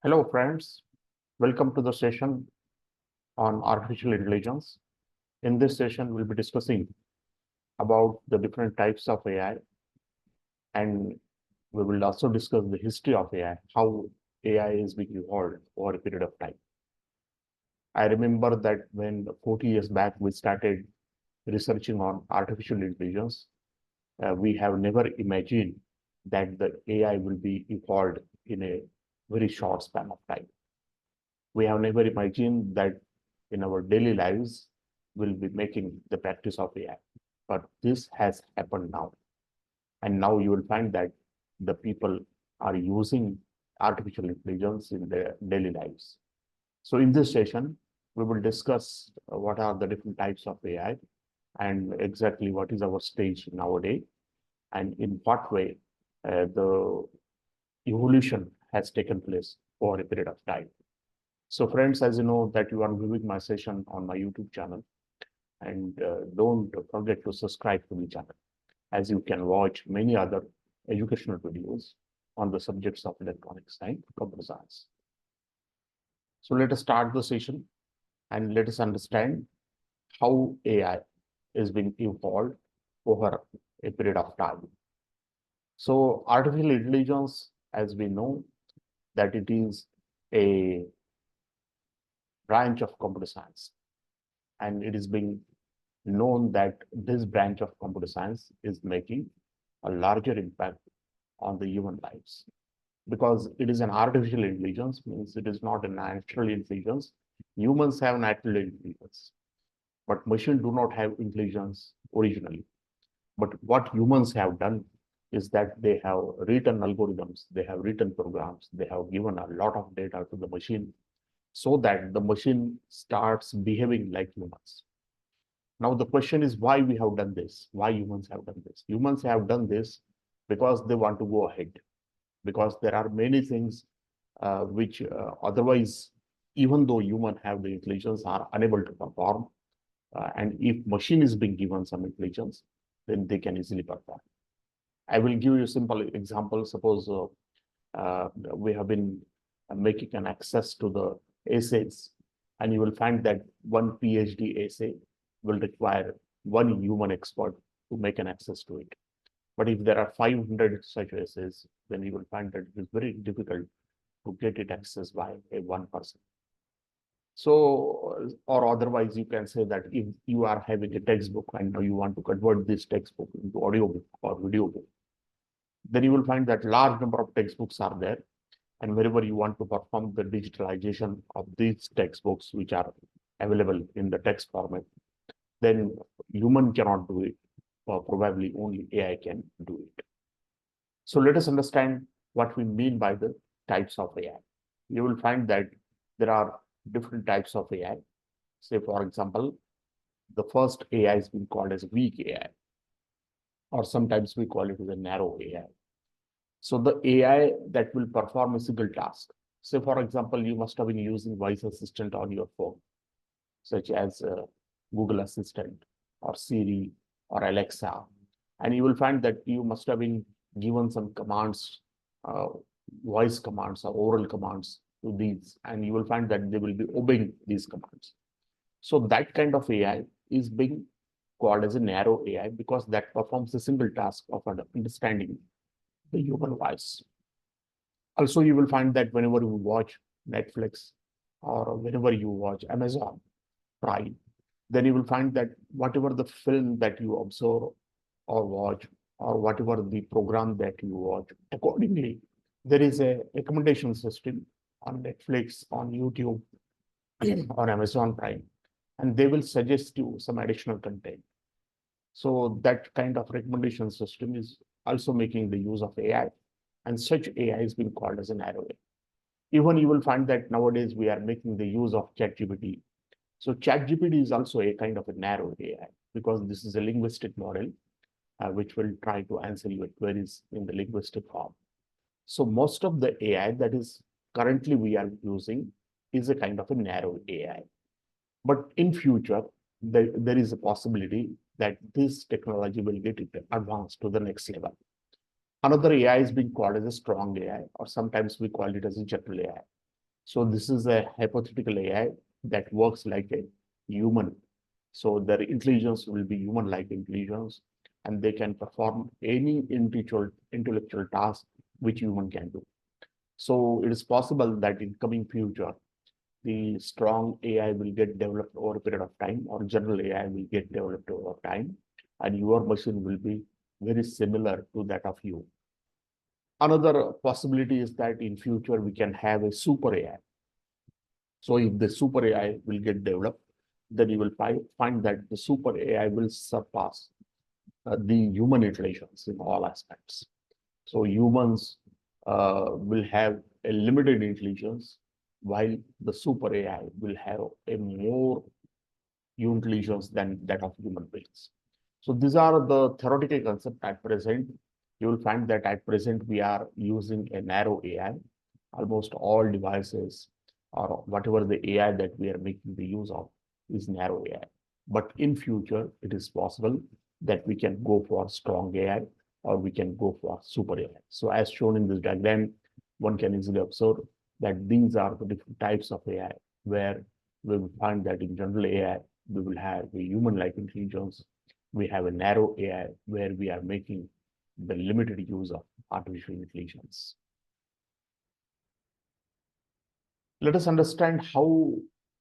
Hello, friends. Welcome to the session on artificial intelligence. In this session, we'll be discussing about the different types of AI, and we will also discuss the history of AI, how AI is being evolved over a period of time. I remember that when 40 years back we started researching on artificial intelligence, we have never imagined that the AI will be evolved in a very short span of time. We have never imagined that in our daily lives we'll be making the practice of AI. But this has happened now. And now you will find that the people are using artificial intelligence in their daily lives. So in this session, we will discuss what are the different types of AI and exactly what is our stage nowadays and in what way the evolution has taken place over a period of time. So friends, as you know that you are viewing my session on my YouTube channel, and don't forget to subscribe to the channel, as you can watch many other educational videos on the subjects of electronics and computer science. So let us start the session and let us understand how AI is being evolved over a period of time. So artificial intelligence, as we know, that it is a branch of computer science, and it is being known that this branch of computer science is making a larger impact on the human lives because it is an artificial intelligence, means it is not a natural intelligence. Humans have natural intelligence, but machines do not have intelligence originally. But what humans have done is that they have written algorithms, they have written programs, they have given a lot of data to the machine so that the machine starts behaving like humans. Now, the question is why we have done this, why humans have done this. Humans have done this because they want to go ahead, because there are many things which otherwise, even though human have the intelligence, are unable to perform. And if machine is being given some intelligence, then they can easily perform. I will give you a simple example. Suppose we have been making an access to the essays, and you will find that one PhD essay will require one human expert to make an access to it. But if there are 500 such essays, then you will find that it is very difficult to get it accessed by a one person. So, or otherwise, you can say that if you are having a textbook and now you want to convert this textbook into audio book or video book, then you will find that large number of textbooks are there. And wherever you want to perform the digitalization of these textbooks, which are available in the text format, then human cannot do it, or probably only AI can do it. So let us understand what we mean by the types of AI. You will find that there are different types of AI. Say, for example, the first AI is being called as weak AI, or sometimes we call it as a narrow AI. So the AI that will perform a single task. Say, for example, you must have been using voice assistant on your phone, such as Google Assistant or Siri or Alexa. And you will find that you must have been given some commands, uh, voice commands or oral commands to these, and you will find that they will be obeying these commands. So that kind of AI is being called as a narrow AI because that performs a single task of understanding the human voice. Also, you will find that whenever you watch Netflix or whenever you watch Amazon Prime, then you will find that whatever the film that you observe or watch, or whatever the program that you watch, accordingly, there is a recommendation system on Netflix, on YouTube, on Amazon Prime, and they will suggest you some additional content. So that kind of recommendation system is also making the use of AI, and such AI is being called as an narrow AI. Even you will find that nowadays we are making the use of ChatGPT. So ChatGPT is also a kind of a narrow AI because this is a linguistic model which will try to answer your queries in the linguistic form. So most of the AI that is currently we are using is a kind of a narrow AI. But in future, there is a possibility that this technology will get advanced to the next level. Another AI is being called as a strong AI, or sometimes we call it as a general AI. So this is a hypothetical AI that works like a human. So their intelligence will be human-like intelligence, and they can perform any intellectual task which human can do. So it is possible that in coming future, the strong AI will get developed over a period of time, or general AI will get developed over time, and your machine will be very similar to that of you. Another possibility is that in future we can have a super AI. So if the super AI will get developed, then you will find that the super AI will surpass the human intelligence in all aspects. So humans will have a limited intelligence, while the super AI will have a more intelligence than that of human beings. So these are the theoretical concepts at present. You will find that at present we are using a narrow AI. Almost all devices or whatever the AI that we are making the use of is narrow AI. But in future, it is possible that we can go for strong AI or we can go for super AI. So as shown in this diagram, one can easily observe that these are the different types of AI, where we will find that in general AI, we will have a human-like intelligence. We have a narrow AI where we are making the limited use of artificial intelligence. Let us understand how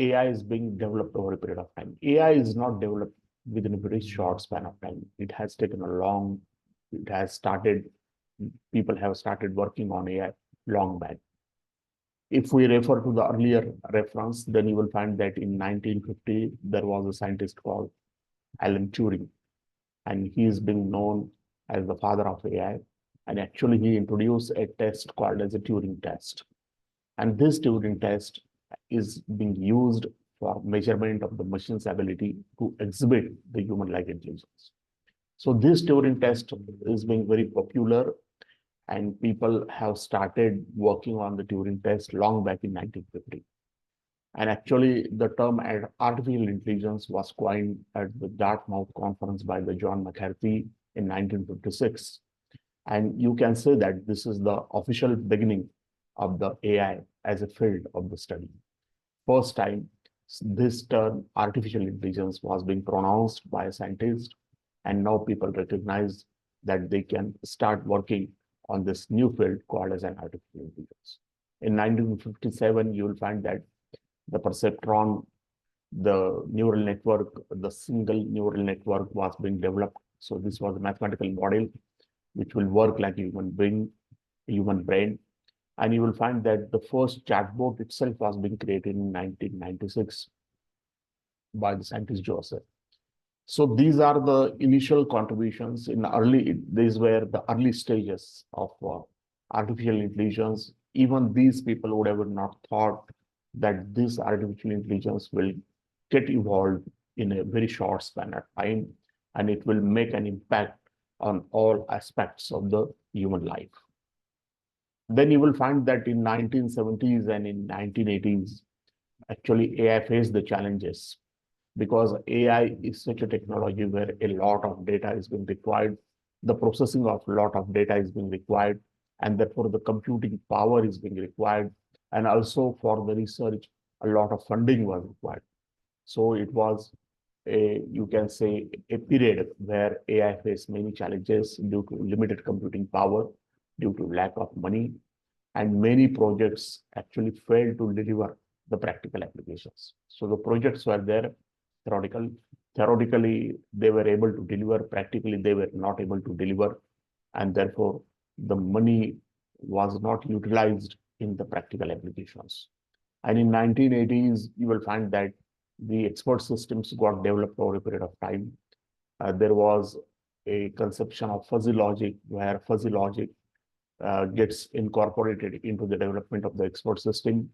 AI is being developed over a period of time. AI is not developed within a very short span of time. It has taken people have started working on AI long back. If we refer to the earlier reference, then you will find that in 1950, there was a scientist called Alan Turing, and he is being known as the father of AI. And actually, he introduced a test called as a Turing test. And this Turing test is being used for measurement of the machine's ability to exhibit the human-like intelligence. So this Turing test is being very popular, and people have started working on the Turing test long back in 1950. And actually, the term artificial intelligence was coined at the Dartmouth conference by the John McCarthy in 1956. And you can say that this is the official beginning of the AI as a field of the study. First time, this term artificial intelligence was being pronounced by a scientist, and now people recognize that they can start working on this new field called as an artificial intelligence. In 1957, you will find that the perceptron, the neural network, the single neural network was being developed. So this was a mathematical model which will work like a human brain. And you will find that the first chatbot itself was being created in 1996 by the scientist Joseph. So these are the initial contributions these were the early stages of artificial intelligence. Even these people would have not thought that this artificial intelligence will get evolved in a very short span of time, and it will make an impact on all aspects of the human life. Then you will find that in 1970s and in 1980s, actually AI faced the challenges, because AI is such a technology where a lot of data is being required, the processing of a lot of data is being required, and therefore the computing power is being required, and also for the research, a lot of funding was required. So it was you can say, a period where AI faced many challenges due to limited computing power, due to lack of money, and many projects actually failed to deliver the practical applications. So the projects were there, theoretically they were able to deliver, practically they were not able to deliver, and therefore the money was not utilized in the practical applications. And in 1980s, you will find that the expert systems got developed over a period of time. There was a conception of fuzzy logic, where fuzzy logic gets incorporated into the development of the expert system.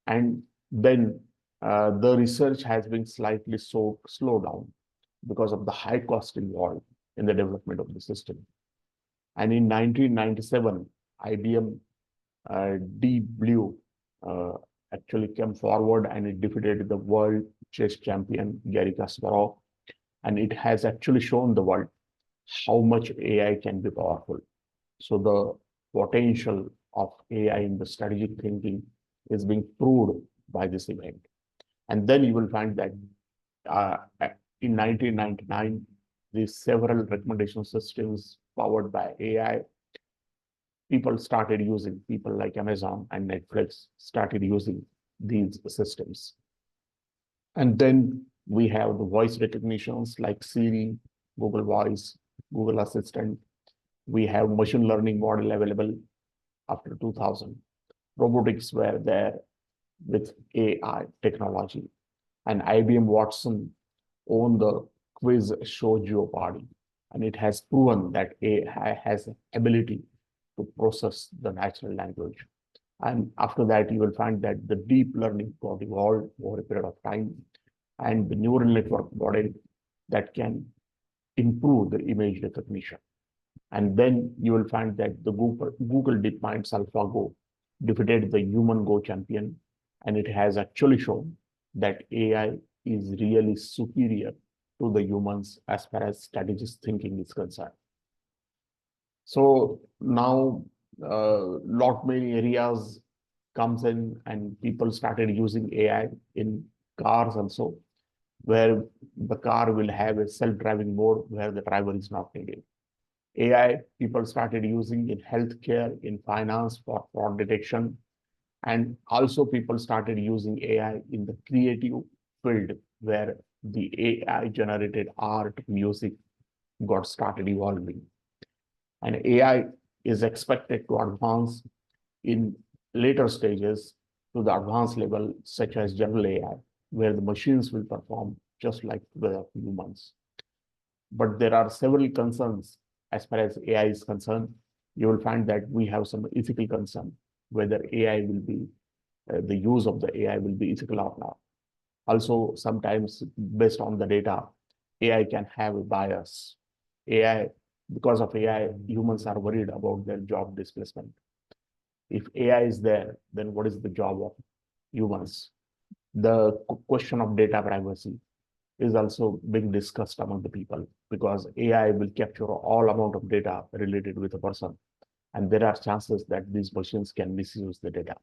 And then the research has been slightly slowed down because of the high cost involved in the development of the system. And in 1997, IBM Deep Blue actually came forward, and it defeated the world chess champion Garry Kasparov, and it has actually shown the world how much AI can be powerful. So the potential of AI in the strategic thinking is being proved by this event. And then you will find that in 1999, these several recommendation systems powered by AI, people like Amazon and Netflix started using these systems. And then we have the voice recognitions like Siri, Google Voice, Google Assistant. We have machine learning model available after 2000. Robotics were there with AI technology. And IBM Watson owned the quiz show Jeopardy. And it has proven that AI has the ability to process the natural language. And after that, you will find that the deep learning got evolved over a period of time, and the neural network model that can improve the image recognition. And then you will find that the Google DeepMind's AlphaGo defeated the human Go champion, and it has actually shown that AI is really superior to the humans as far as strategist thinking is concerned. So now lot many areas comes in, and people started using AI in cars also, where the car will have a self-driving mode where the driver is not needed. AI, people started using in healthcare, in finance for fraud detection, and also people started using AI in the creative field where the AI generated art, music got started evolving. And AI is expected to advance in later stages to the advanced level, such as general AI, where the machines will perform just like the humans. But there are several concerns as far as AI is concerned. You will find that we have some ethical concern, whether AI will be, the use of the AI will be ethical or not. Also, sometimes based on the data, AI can have a bias. Because of AI, humans are worried about their job displacement. If AI is there, then what is the job of humans? The question of data privacy is also being discussed among the people, because AI will capture all amount of data related with a person. And there are chances that these machines can misuse the data.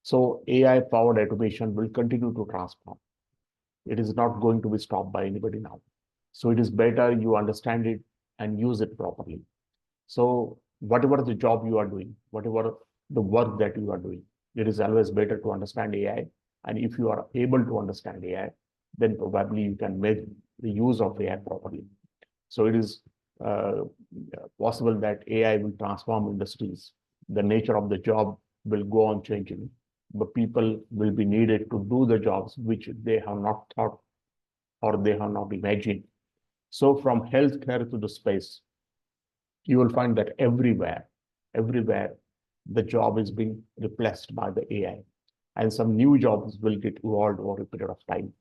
So AI-powered automation will continue to transform. It is not going to be stopped by anybody now. So it is better you understand it and use it properly. So whatever the job you are doing, whatever the work that you are doing, it is always better to understand AI. And if you are able to understand AI, then probably you can make the use of AI properly. So it is possible that AI will transform industries. The nature of the job will go on changing, but people will be needed to do the jobs which they have not thought or they have not imagined. So from healthcare to the space, you will find that everywhere, the job is being replaced by the AI, and some new jobs will get evolved over a period of time.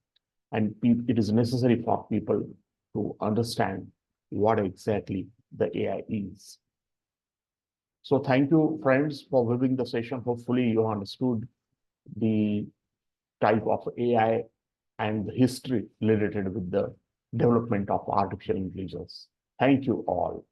And it is necessary for people to understand what exactly the AI is. So thank you, friends, for viewing the session. Hopefully you understood the type of AI and the history related with the development of artificial intelligence. Thank you all.